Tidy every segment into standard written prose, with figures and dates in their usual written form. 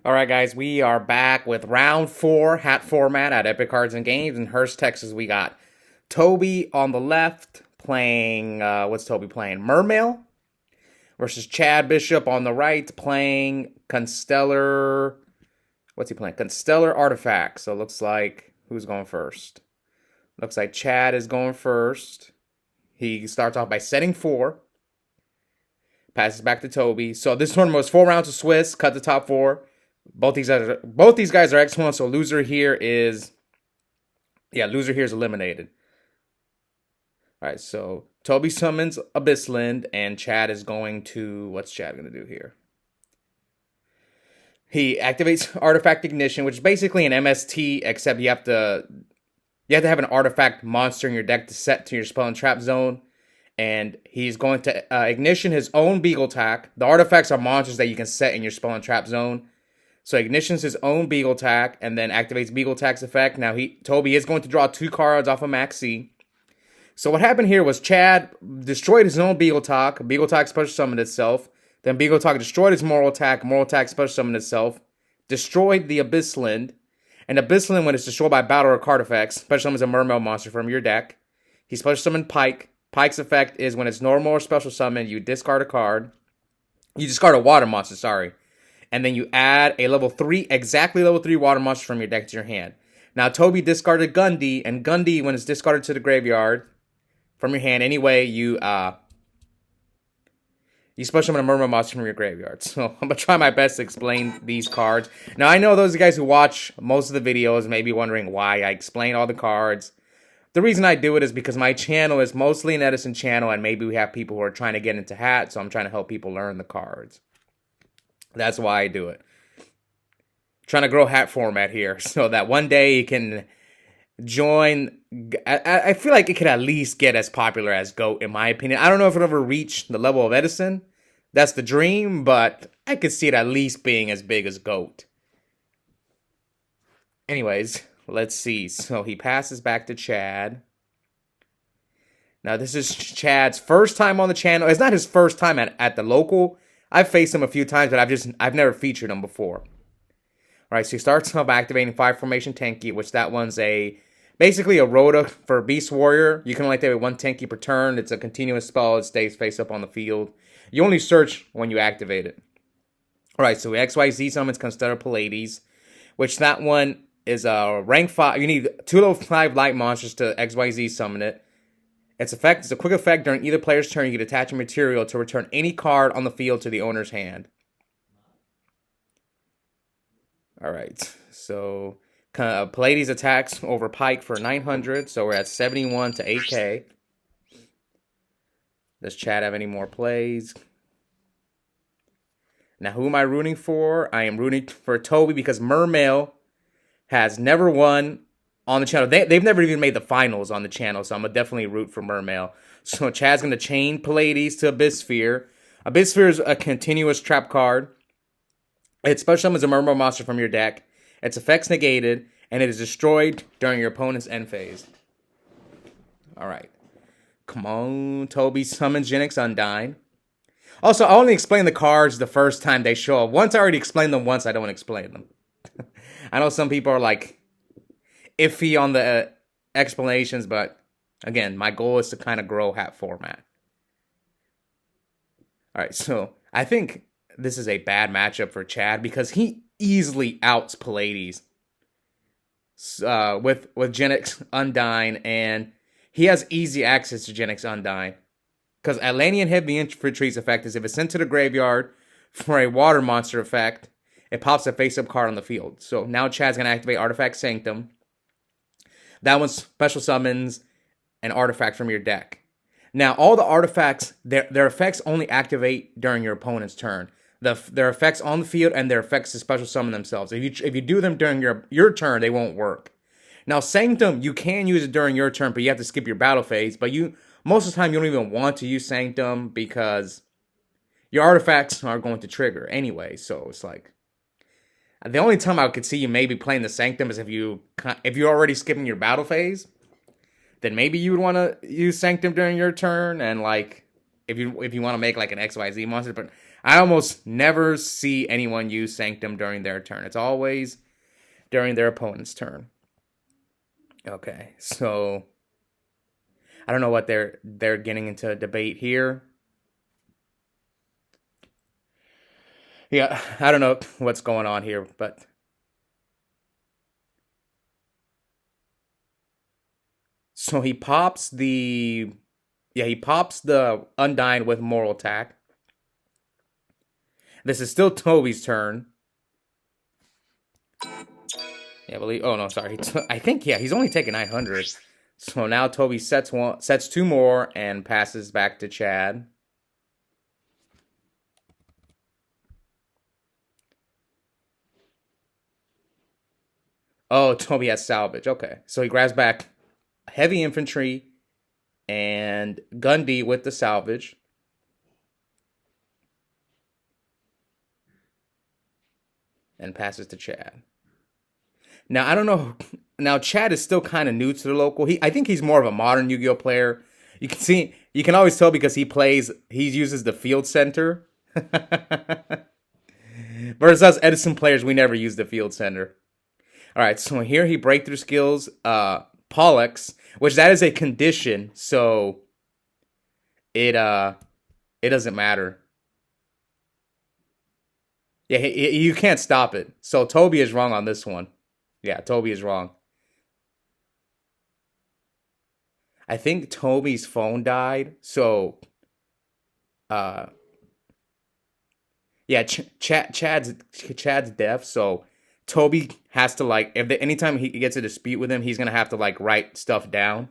Alright guys, we are back with round 4 hat format at Epic Cards and Games. In Hurst Texas, we got Tobi on the left playing, what's Tobi playing? Mermail versus Chad Bishop on the right playing Constellar, what's he playing? Constellar Artifacts. So it looks like, who's going first? Looks like Chad is going first. He starts off by setting 4. Passes back to Tobi. So this tournament was 4 rounds of Swiss, cut the top 4. Both these guys are excellent. So loser here is eliminated. All right, so Tobi summons Abyssland, and Chad is going to, what's Chad going to do here? He activates Artifact Ignition, which is basically an MST, except you have to have an artifact monster in your deck to set to your spell and trap zone. And he's going to ignition his own Beagle Tack. The artifacts are monsters that you can set in your spell and trap zone. So ignitions his own Beagle Tack and then activates Beagle Tack's effect. Now Tobi is going to draw 2 cards off of Max C. So what happened here was Chad destroyed his own Beagle Tack. Beagle Tack special summoned itself. Then Beagle Tack destroyed his Moral Tack. Moral Tack special summoned itself. Destroyed the Abyssland. And Abyssland, when it's destroyed by battle or card effects, special summons a Mermail monster from your deck. He special summoned Pike. Pike's effect is when it's normal or special summon, you discard a card. You discard a water monster, sorry. And then you add a exactly level 3 water monster from your deck to your hand. Now, Tobi discarded Gundy, and Gundy, when it's discarded to the graveyard from your hand, anyway, you special summon a Mermail monster from your graveyard. So I'm going to try my best to explain these cards. Now, I know those guys who watch most of the videos may be wondering why I explain all the cards. The reason I do it is because my channel is mostly an Edison channel, and maybe we have people who are trying to get into hat, so I'm trying to help people learn the cards. That's why I do it. Trying to grow hat format here, so that one day you can join. I feel like it could at least get as popular as GOAT, in my opinion. I don't know if it'll ever reach the level of Edison. That's the dream, but I could see it at least being as big as GOAT. Anyways, let's see. So he passes back to Chad. Now this is Chad's first time on the channel. It's not his first time at the local. I've faced him a few times, but I've never featured him before. All right, so he starts off activating 5 Formation Tenki, which that one's basically a Rhoda for Beast Warrior. You can only activate 1 Tenki per turn. It's a continuous spell. It stays face up on the field. You only search when you activate it. All right, so XYZ summons Constellar Pleiades, which that one is a rank 5. You need 2 level 5 light monsters to XYZ summon it. Its effect is a quick effect during either player's turn. You can attach a material to return any card on the field to the owner's hand. Alright, so Pleiades attacks over Pike for 900, so we're at 71 to 8k. Does Chad have any more plays? Now, who am I rooting for? I am rooting for Tobi because Mermail has never won on the channel. They've never even made the finals on the channel, so I'm going to definitely root for Mermail. So Chad's going to chain Pleiades to Abyss Sphere. Abyss Sphere is a continuous trap card. Its special summons a Mermail monster from your deck. Its effect's negated, and it is destroyed during your opponent's end phase. Alright. Come on, Tobi summons Genix Undyne. Also, I only explain the cards the first time they show up. Once I already explained them once, I don't explain them. I know some people are like iffy on the explanations, but again, my goal is to kind of grow hat format. Alright, so I think this is a bad matchup for Chad because he easily outs Pleiades with Genix Undyne, and he has easy access to Genix Undyne. Because Atlantean Heavy Infantry's effect is if it's sent to the graveyard for a water monster effect, it pops a face-up card on the field. So now Chad's going to activate Artifact Sanctum. That one special summons an artifact from your deck. Now, all the artifacts, their effects only activate during your opponent's turn. Their effects on the field and their effects to special summon themselves. If you do them during your turn, they won't work. Now, Sanctum, you can use it during your turn, but you have to skip your battle phase. But most of the time, you don't even want to use Sanctum because your artifacts are going to trigger anyway. So it's like, the only time I could see you maybe playing the Sanctum is if you're already skipping your battle phase. Then maybe you would want to use Sanctum during your turn, and like if you want to make like an XYZ monster. But I almost never see anyone use Sanctum during their turn. It's always during their opponent's turn. Okay, so I don't know what they're getting into a debate here. Yeah, I don't know what's going on here, but so he pops the Undying with Moral Attack. This is still Tobi's turn. Yeah, I believe. Oh no, sorry. I think he's only taking 900. So now Tobi sets two more and passes back to Chad. Oh, Tobi has salvage. Okay, so he grabs back heavy infantry and Gundy with the salvage. And passes to Chad. Now, I don't know. Now, Chad is still kind of new to the local. I think he's more of a modern Yu-Gi-Oh player. You can always tell because he uses the field center. Versus us Edison players, we never use the field center. All right, so here he breakthrough skills Pollux, which that is a condition, so it doesn't matter. Yeah, you can't stop it. So Tobi is wrong on this one. Yeah, Tobi is wrong. I think Tobi's phone died, so yeah, Chad's deaf, so Tobi has to anytime he gets a dispute with him, he's gonna have to write stuff down.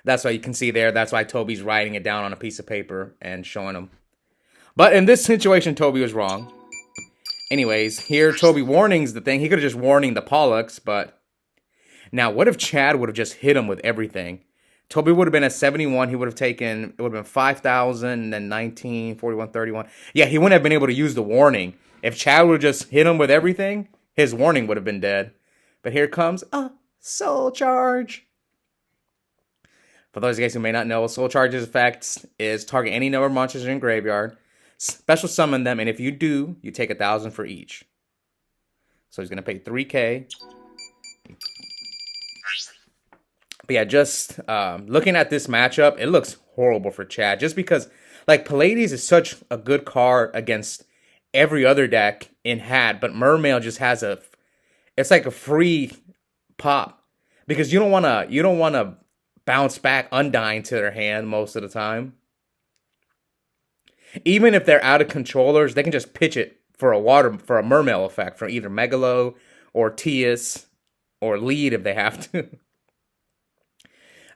That's why you can see there. That's why Tobi's writing it down on a piece of paper and showing him. But in this situation, Tobi was wrong. Anyways, here Tobi warnings the thing. He could have just warning the Pollux, but now what if Chad would have just hit him with everything? Tobi would have been at 71. He would have taken, it would have been 5,000, and then 19, 41, 31. Yeah, he wouldn't have been able to use the warning. If Chad would have just hit him with everything, his warning would have been dead. But here comes a Soul Charge. For those guys who may not know, Soul Charge's effect is target any number of monsters in your graveyard, special summon them, and if you do, you take 1,000 for each. So he's going to pay 3K. But yeah, just looking at this matchup, it looks horrible for Chad. Just because, Pallades is such a good card against every other deck in Hat, but Mermail just has it's like a free pop. Because you don't want to bounce back Undying to their hand most of the time. Even if they're out of controllers, they can just pitch it for a Mermail effect from either Megalo or Tias or Lead if they have to.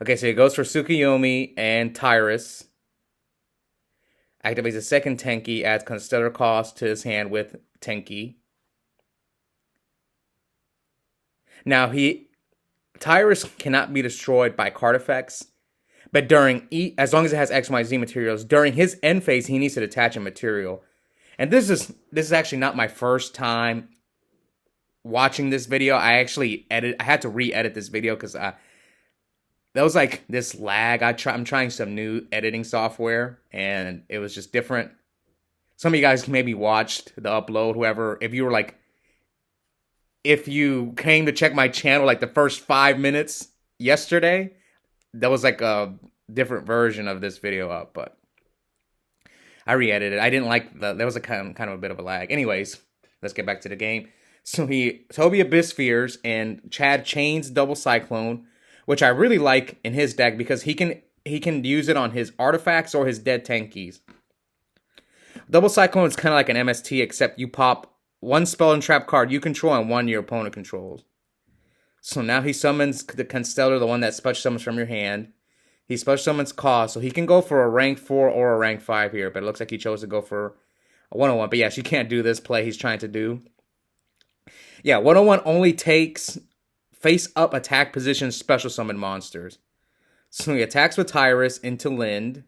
Okay, so he goes for Tsukuyomi and Tyrus. Activates a second Tenki, adds Constellar cost to his hand with Tenki. Now Tyrus cannot be destroyed by card effects, but as long as it has XYZ materials, during his end phase, he needs to detach a material. And this is actually not my first time watching this video. I had to re-edit this video because there was this lag. I'm trying some new editing software, and it was just different. Some of you guys maybe watched the upload, whoever. If you came to check my channel the first 5 minutes yesterday, there was a different version of this video up, but I re-edited it. I didn't there was a kind of a bit of a lag. Anyways, let's get back to the game. So Tobi Abyss Spheres and Chad chains Double Cyclone, which I really like in his deck because he can use it on his artifacts or his dead Tenkies. Double Cyclone is kind of like an MST, except you pop one spell and trap card you control and one your opponent controls. So now he summons the Constellar, the one that special summons from your hand. He special summons cost, so he can go for a rank 4 or a rank 5 here, but it looks like he chose to go for a 101. But yes, you can't do this play he's trying to do. Yeah, 101 only takes face-up attack position special summon monsters. So he attacks with Tyrus into Lind.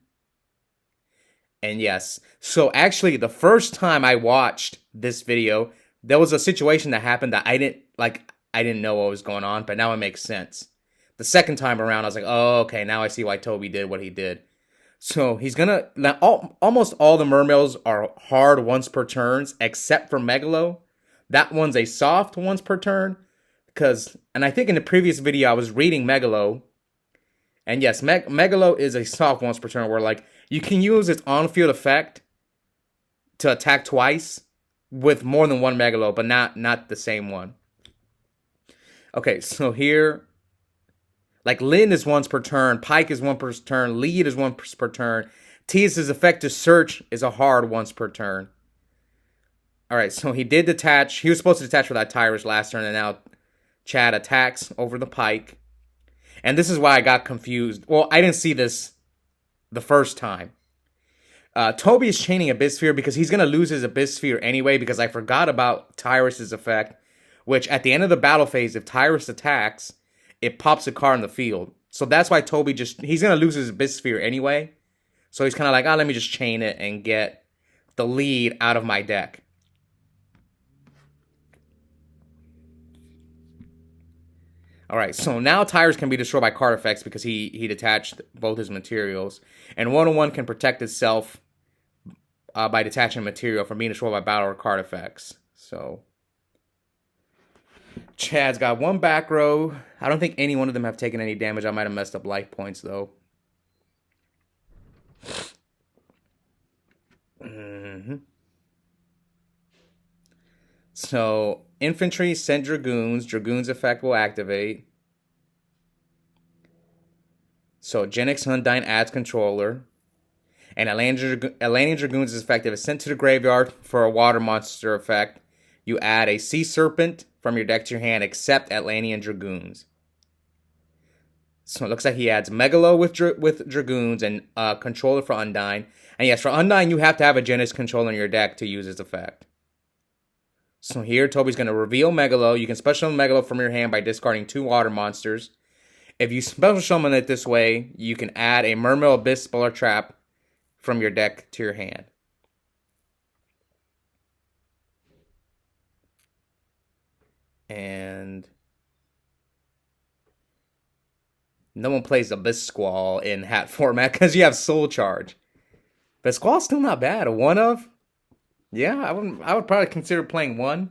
And yes, so actually the first time I watched this video, there was a situation that happened that I didn't know what was going on, but now it makes sense. The second time around, I was like, oh, okay, now I see why Tobi did what he did. So he's gonna now. Almost all the Mermails are hard once per turns, except for Megalo. That one's a soft once per turn. And I think in the previous video I was reading Megalo, and yes, Megalo is a soft once per turn where like you can use its on-field effect to attack twice with more than one Megalo, but not the same one. Okay, so here, like Lin is once per turn, Pike is once per turn, Lead is once per turn, Tia's effect to search is a hard once per turn. Alright, so he did detach. He was supposed to detach for that Tyrus last turn, and now Chad attacks over the Pike. And this is why I got confused. Well, I didn't see this the first time. Tobi is chaining Abyss Sphere because he's going to lose his Abyss Sphere anyway, because I forgot about Tyrus's effect, which at the end of the battle phase, if Tyrus attacks, it pops a card in the field. So that's why Tobi he's going to lose his Abyss Sphere anyway. So he's kind of like, let me just chain it and get the lead out of my deck. Alright, so now Tyrus can be destroyed by card effects because he detached both his materials. And 1-on-1 can protect itself by detaching material from being destroyed by battle or card effects. So Chad's got one back row. I don't think any one of them have taken any damage. I might have messed up life points though. So infantry send Dragoons. Dragoons effect will activate. So Genix Undyne adds controller. And Atlantean Dragoons is effective. It's sent to the graveyard for a water monster effect. You add a Sea Serpent from your deck to your hand, except Atlantean Dragoons. So it looks like he adds Megalo with Dragoons and controller for Undyne. And yes, for Undyne, you have to have a Genesis controller in your deck to use its effect. So here, Tobi's going to reveal Megalo. You can special summon Megalo from your hand by discarding 2 water monsters. If you special summon it this way, you can add a Mermail Abyss Speller Trap from your deck to your hand. And no one plays Abyss Squall in hat format because you have Soul Charge. But Squall's still not bad. A 1-of? Yeah, I would probably consider playing 1.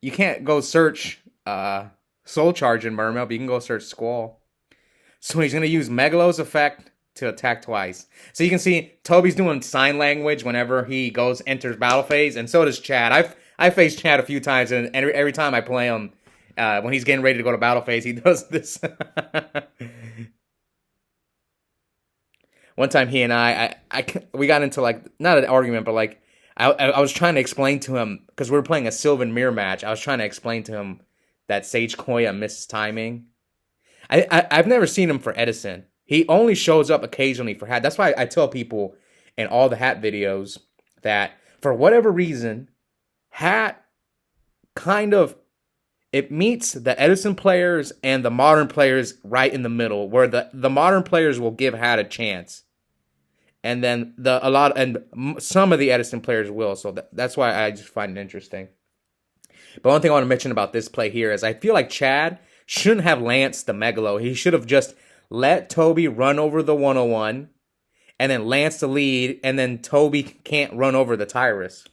You can't go search Soul Charge in Mermail, but you can go search Squall. So he's going to use Megalo's effect to attack twice. So you can see Tobi's doing sign language whenever he enters battle phase, and so does Chad. I've faced Chad a few times, and every time I play him, when he's getting ready to go to battle phase, he does this. One time he and we got into like, not an argument, but like, I was trying to explain to him, because we were playing a Sylvan Mirror match, I was trying to explain to him that Sage Koya misses timing. I've never seen him for Edison. He only shows up occasionally for Hat. That's why I tell people in all the Hat videos that for whatever reason, Hat kind of, it meets the Edison players and the modern players right in the middle, where the modern players will give Hat a chance. And then some of the Edison players will. So that's why I just find it interesting. But one thing I want to mention about this play here is I feel like Chad shouldn't have lanced the Megalo. He should have just let Tobi run over the 101 and then lance the lead, and then Tobi can't run over the Tyrus.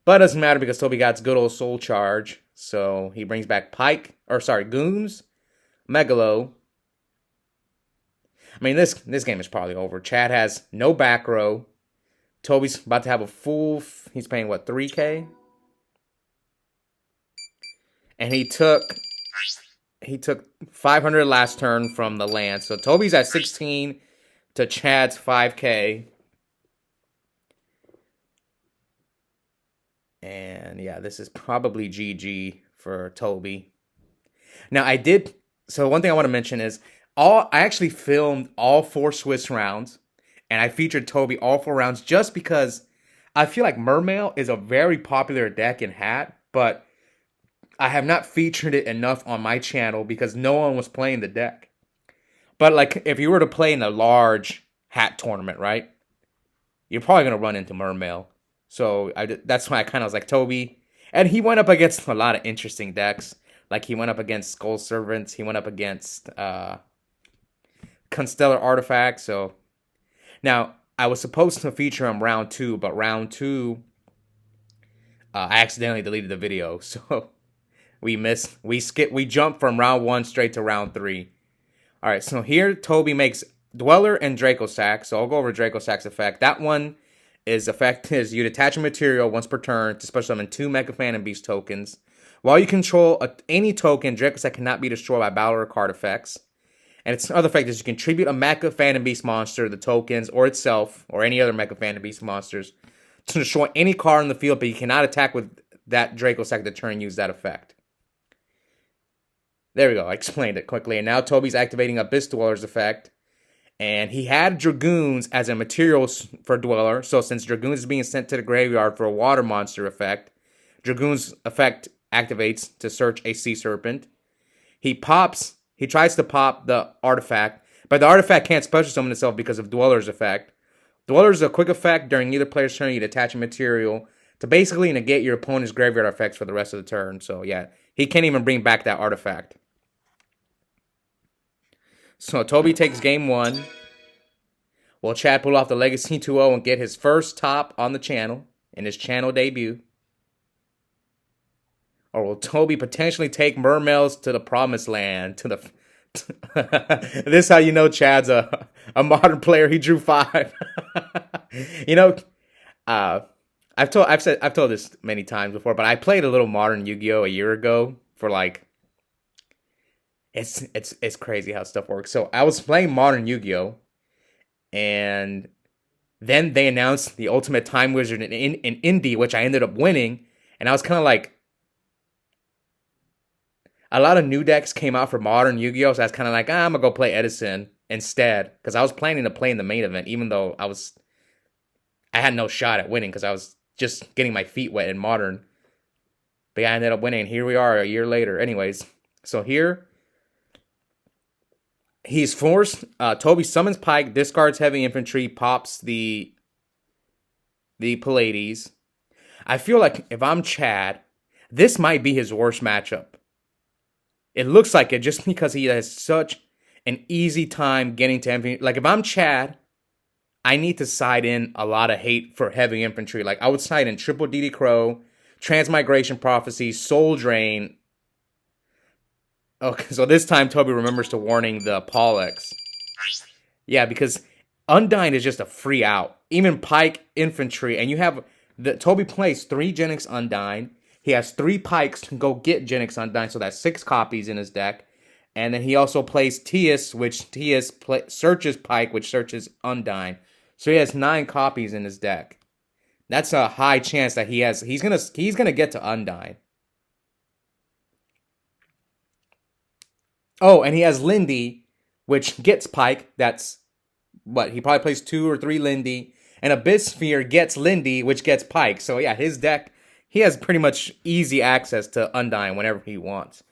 But it doesn't matter because Tobi got good old Soul Charge. So he brings back Goons, Megalo. I mean, this game is probably over. Chad has no back row. Tobi's about to have a full, he's paying what, 3K? And he took 500 last turn from the land. So Tobi's at 16 to Chad's 5K. And yeah, this is probably GG for Tobi. Now so one thing I want to mention is I actually filmed all 4 Swiss rounds, and I featured Tobi all 4 rounds just because I feel like Mermail is a very popular deck in Hat, but I have not featured it enough on my channel because no one was playing the deck. But like, if you were to play in a large Hat tournament, right, you're probably going to run into Mermail. So that's why I kind of was like, Tobi. And he went up against a lot of interesting decks. Like, he went up against Skull Servants. He went up against Constellar Artifacts. So now I was supposed to feature him round 2, but round 2, I accidentally deleted the video. So we jumped from round 1 straight to round 3. All right, so here Tobi makes Dweller and Draco Sack. So I'll go over Draco Sack's effect. That one is effect is you detach a material once per turn to special summon 2 Mecha Phantom Beast tokens. While you control any token, Draco Sack cannot be destroyed by battle or card effects. And its other effect is you contribute a Mecha Phantom Beast monster, the tokens, or itself, or any other Mecha Phantom Beast monsters, to destroy any card in the field, but you cannot attack with that Draco Sack the turn use that effect. There we go, I explained it quickly. And now Tobi's activating Abyss Dweller's effect. And he had Dragoons as a material for Dweller. So since Dragoons is being sent to the graveyard for a water monster effect, Dragoon's effect activates to search a Sea Serpent. He tries to pop the artifact, but the artifact can't special summon itself because of Dweller's effect. Dweller's is a quick effect. During either player's turn, you detach a material to basically negate your opponent's graveyard effects for the rest of the turn. So yeah, he can't even bring back that artifact. So Tobi takes game 1. Will Chad pull off the Legacy 2-0 and get his first top on the channel in his channel debut? Or will Tobi potentially take Mermails to the promised land? This is how you know Chad's a modern player. He drew 5. You know, I've told this many times before, but I played a little modern Yu-Gi-Oh! A year ago for like. It's crazy how stuff works. So I was playing modern Yu-Gi-Oh! And then they announced the Ultimate Time Wizard in Indie, which I ended up winning. And I was kind of like, a lot of new decks came out for modern Yu-Gi-Oh! So I was kind of like, I'm going to go play Edison instead. Because I was planning to play in the main event, even though I had no shot at winning because I was just getting my feet wet in modern. But yeah, I ended up winning. Here we are a year later. Anyways, so here, he's forced. Tobi summons Pike, discards heavy infantry, pops the Pallades. I feel like if I'm Chad, this might be his worst matchup. It looks like it just because he has such an easy time getting to infantry. Like if I'm Chad, I need to side in a lot of hate for heavy infantry. Like I would side in Triple DD Crow, Transmigration Prophecy, Soul Drain. Okay, so this time Tobi remembers to warning the Pollux. Yeah, because Undyne is just a free out. Even Pike Infantry, and you have Tobi plays 3 Genix Undyne. He has 3 Pikes to go get Genix Undyne, so that's 6 copies in his deck. And then he also plays Tias, which searches Pike, which searches Undyne. So he has 9 copies in his deck. That's a high chance that he's gonna get to Undyne. Oh, and he has Lindy, which gets Pike. That's what he probably plays 2 or 3 Lindy, and Abyss Sphere gets Lindy, which gets Pike. So yeah, his deck, he has pretty much easy access to Undyne whenever he wants.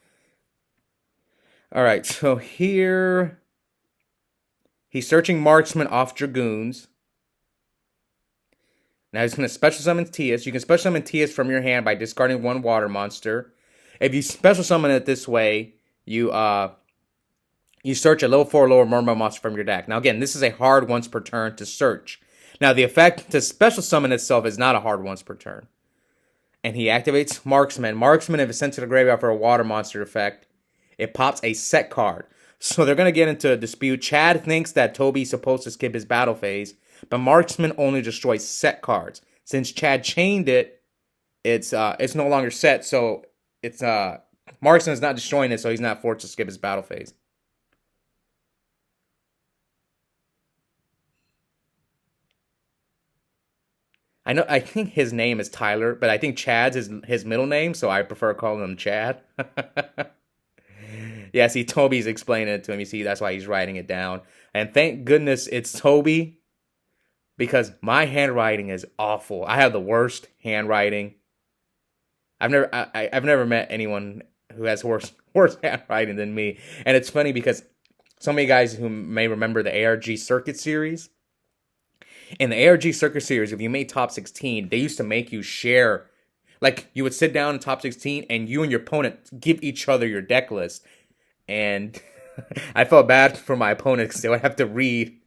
All right, so here he's searching Marksman off Dragoons. Now he's going to special summon Tias. You can special summon Tias from your hand by discarding 1 water monster. If you special summon it this way, you search a level 4 lower Mermail monster from your deck. Now again, this is a hard once per turn to search. Now the effect to special summon itself is not a hard once per turn. And he activates Marksman. Marksman, if it's sent to the graveyard for a water monster effect, it pops a set card. So they're going to get into a dispute. Chad thinks that Tobi's supposed to skip his battle phase, but Marksman only destroys set cards. Since Chad chained it, it's no longer set, so it's Marksman's not destroying it, so he's not forced to skip his battle phase. I think his name is Tyler, but I think Chad's his middle name, so I prefer calling him Chad. Yeah, see, Tobi's explaining it to him. You see, that's why he's writing it down. And thank goodness it's Tobi, because my handwriting is awful. I have the worst handwriting. I've never met anyone who has worse handwriting than me. And it's funny because some of you guys who may remember the ARG Circuit series. In the ARG Circuit series, if you made top 16, they used to make you share. Like, you would sit down in top 16 and you and your opponent give each other your deck list. And I felt bad for my opponents because they would have to read.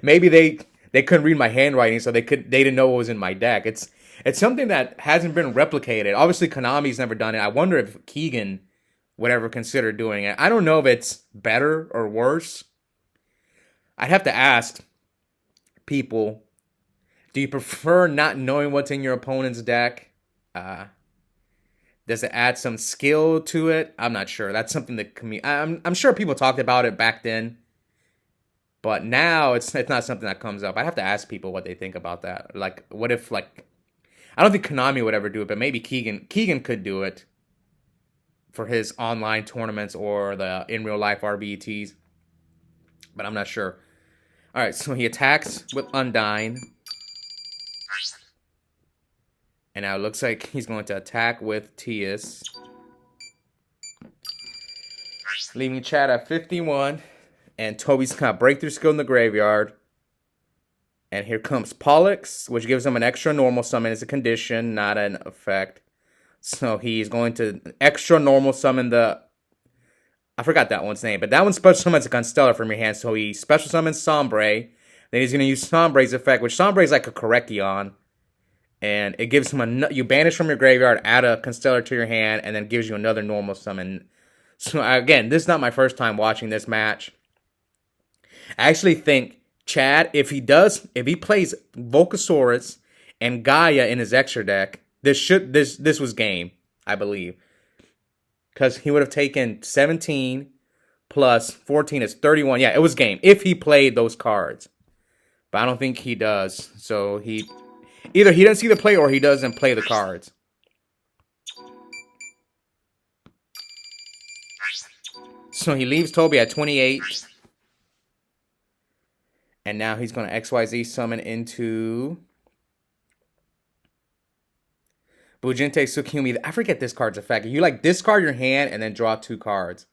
Maybe they couldn't read my handwriting, so they didn't know what was in my deck. It's something that hasn't been replicated. Obviously, Konami's never done it. I wonder if Keegan would ever consider doing it. I don't know if it's better or worse. I'd have to ask people. Do you prefer not knowing what's in your opponent's deck? Does it add some skill to it? I'm not sure. That's something that I'm sure people talked about it back then, but now it's not something that comes up. I have to ask people what they think about that. Like, what if I don't think Konami would ever do it, but maybe Keegan could do it for his online tournaments or the in real life RBETs, but I'm not sure. All right, so he attacks with Undyne. And now it looks like he's going to attack with Tias. Leaving Chad at 51. And Tobi's got Breakthrough Skill in the graveyard. And here comes Pollux, which gives him an extra normal summon as a condition, not an effect. So he's going to extra normal summon the... I forgot that one's name, but that one special summons a Constellar from your hand. So he special summons Sombre. Then he's going to use Sombre's effect, which Sombre is like a Correction. And it gives him you banish from your graveyard, add a Constellar to your hand, and then gives you another normal summon. So again, this is not my first time watching this match. I actually think Chad, if he plays Volcasaurus and Gaia in his extra deck, this was game, I believe. Because he would have taken 17 plus 14 is 31. Yeah, it was game. If he played those cards. But I don't think he does. So either he doesn't see the play or he doesn't play the cards. So he leaves Tobi at 28. And now he's going to XYZ summon into Bujinte Tsukumi. I forget this card's effect. You discard your hand and then draw 2 cards.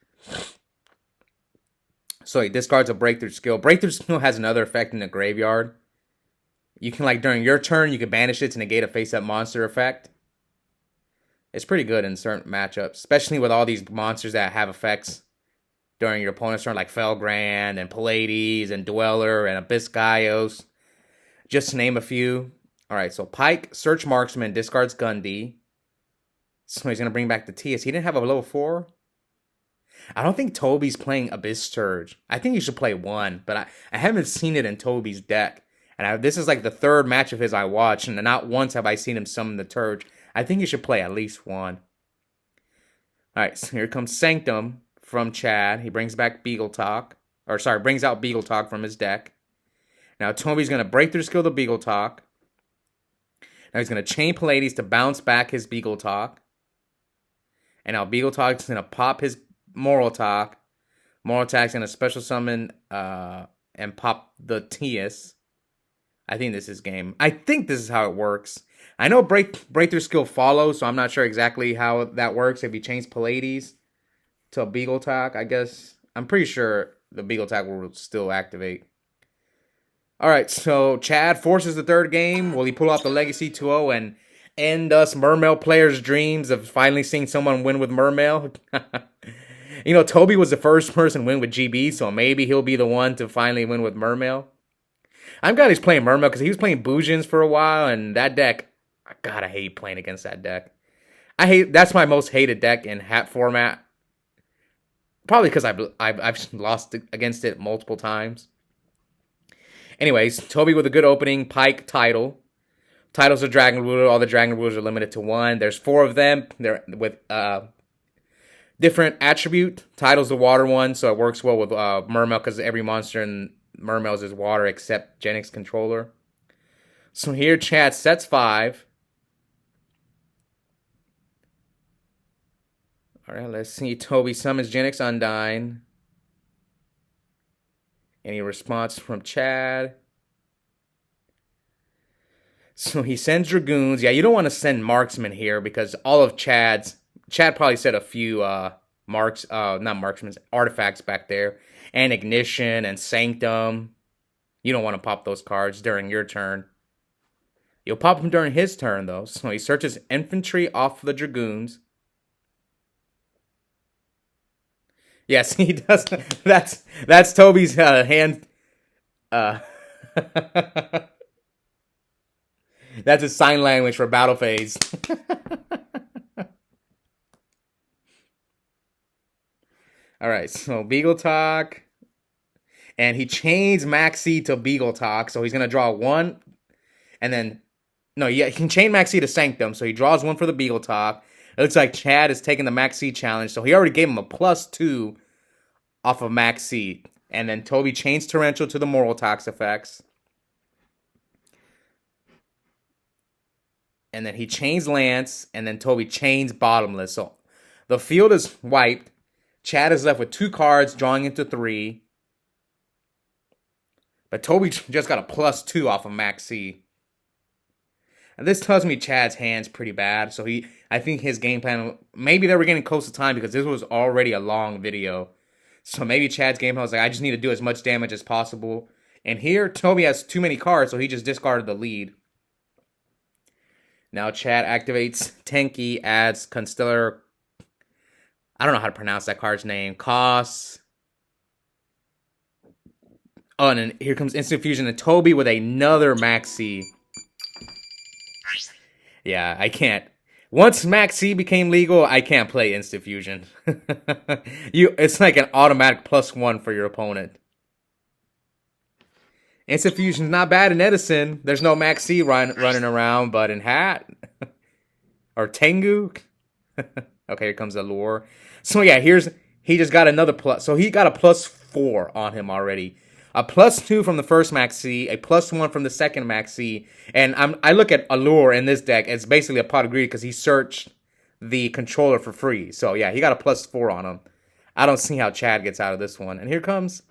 So he discards a Breakthrough Skill. Breakthrough Skill has another effect in the graveyard. You can, during your turn, you can banish it to negate a face-up monster effect. It's pretty good in certain matchups, especially with all these monsters that have effects during your opponent's turn, like Felgrand and Pallades and Dweller and Abyss Gaios, just to name a few. All right, so Pike, Search Marksman, discards Gundy. So he's going to bring back the Tias. He didn't have a level 4? I don't think Tobi's playing Abyss Surge. I think he should play 1, but I haven't seen it in Tobi's deck. And this is like the 3rd match of his I watched, and not once have I seen him summon the Turge. I think he should play at least 1. Alright, so here comes Sanctum from Chad. He brings back Beagle Talk. Brings out Beagle Talk from his deck. Now Tobi's going to Breakthrough Skill the Beagle Talk. Now he's going to chain Pallades to bounce back his Beagle Talk. And now Beagle Talk's going to pop his Moral Talk. Moral Talk's going to special summon and pop the Tias. I think this is game. I think this is how it works. I know Breakthrough Skill follows, so I'm not sure exactly how that works. If he chains Pallades to a Beagle Talk, I guess. I'm pretty sure the Beagle Talk will still activate. Alright, so Chad forces the 3rd game. Will he pull off the Legacy 2-0 and end us Mermail players' dreams of finally seeing someone win with Mermail? Tobi was the first person to win with GB, so maybe he'll be the one to finally win with Mermail. I'm glad he's playing Mermail because he was playing Boojins for a while, and that deck, God, I hate playing against that deck. That's my most hated deck in hat format. Probably because I've lost against it multiple times. Anyways, Tobi with a good opening, Pike, Title. Title's a Dragon Ruler. All the Dragon Rulers are limited to 1. There's 4 of them. They're with different attribute. Title's the water one, so it works well with Mermail because every monster in Mermails is water except Genix Controller. So here Chad sets 5. Alright, let's see. Tobi summons Genix Undyne. Any response from Chad? So he sends Dragoons. Yeah, you don't want to send Marksman here because all of Chad probably said a few artifacts back there. And Ignition and Sanctum. You don't want to pop those cards during your turn. You'll pop them during his turn, though. So he searches Infantry off the Dragoons. Yes, he does. That's Tobi's hand. Uh, that's his sign language for battle phase. All right, so Beagle Talk. And he chains Maxi to Beagle Talk. So he's going to draw one. And then, no, yeah, he can chain Maxi to Sanctum. So he draws one for the Beagle Talk. It looks like Chad is taking the Maxi challenge. So he already gave him a +2 off of Maxi. And then Tobi chains Torrential to the Moral Tox effects. And then he chains Lance. And then Tobi chains Bottomless. So the field is wiped. Chad is left with 2 cards, drawing into 3. But Tobi just got a +2 off of Maxi. And this tells me Chad's hand's pretty bad. So I think his game plan, maybe they were getting close to time because this was already a long video. So maybe Chad's game plan was like, I just need to do as much damage as possible. And here, Tobi has too many cards, so he just discarded the lead. Now Chad activates Tenki, adds Constellar. I don't know how to pronounce that card's name. Koss. Oh, and then here comes Instant Fusion and Tobi with another Maxi. Yeah, I can't. Once Maxi became legal, I can't play Instant Fusion. It's like an automatic +1 for your opponent. Instant Fusion's not bad in Edison. There's no Maxi running around, but in Hat or Tengu. Okay, here comes the lure. So yeah, he just got another plus. So he got a +4 on him already. A +2 from the first Maxi, a +1 from the second Maxi, and I look at Allure in this deck. It's basically a pot of greed because he searched the controller for free. So yeah, he got a +4 on him. I don't see how Chad gets out of this one. And here comes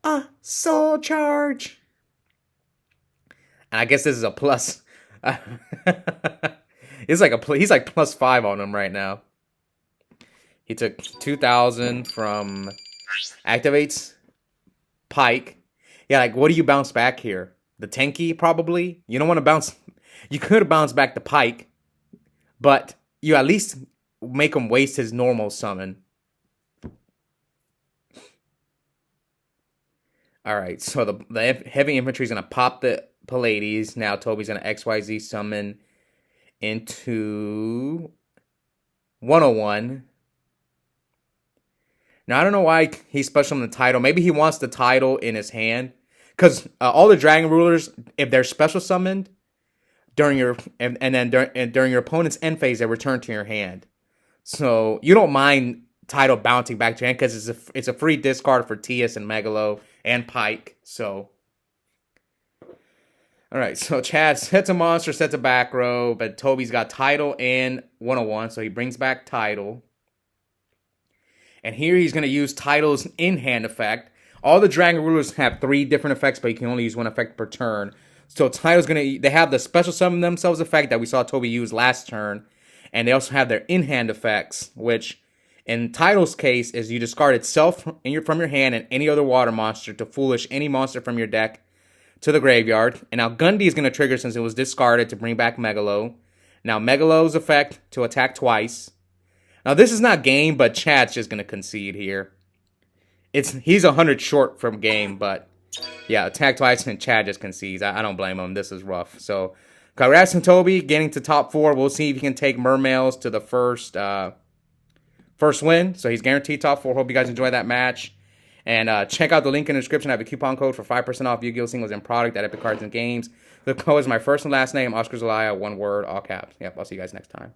a Soul Charge. And I guess this is a plus. He's like +5 on him right now. He took 2,000 from activates Pike. Yeah, like, what do you bounce back here? The Tenki, probably? You don't want to bounce... You could have bounced back the Pike, but you at least make him waste his normal summon. Alright, so the heavy infantry is going to pop the Pallades. Now Tobi's going to XYZ summon into 101. Now, I don't know why he's special in the title. Maybe he wants the title in his hand. Because all the Dragon Rulers, if they're special summoned during your during your opponent's end phase, they return to your hand. So you don't mind title bouncing back to your hand because it's a free discard for Tias and Megalo and Pike. So, all right. So Chad sets a monster, sets a back row, but Tobi's got title and 101, so he brings back title. And here he's going to use title's in-hand effect. All the Dragon Rulers have 3 different effects, but you can only use 1 effect per turn. So title's going to... They have the special summon themselves effect that we saw Tobi use last turn. And they also have their in-hand effects, which in title's case is you discard itself from your hand and any other water monster to foolish any monster from your deck to the graveyard. And now Gundy is going to trigger since it was discarded to bring back Megalo. Now Megalo's effect to attack twice. Now, this is not game, but Chad's just going to concede here. He's 100 short from game, but yeah, attack twice and Chad just concedes. I don't blame him. This is rough. So, congrats on Tobi getting to top 4. We'll see if he can take Mermails to the first win. So, he's guaranteed top 4. Hope you guys enjoy that match. And check out the link in the description. I have a coupon code for 5% off Yu-Gi-Oh! Singles and product at Epic Cards and Games. The code is my first and last name, Oscar Zelaya, one word, all caps. Yep, I'll see you guys next time.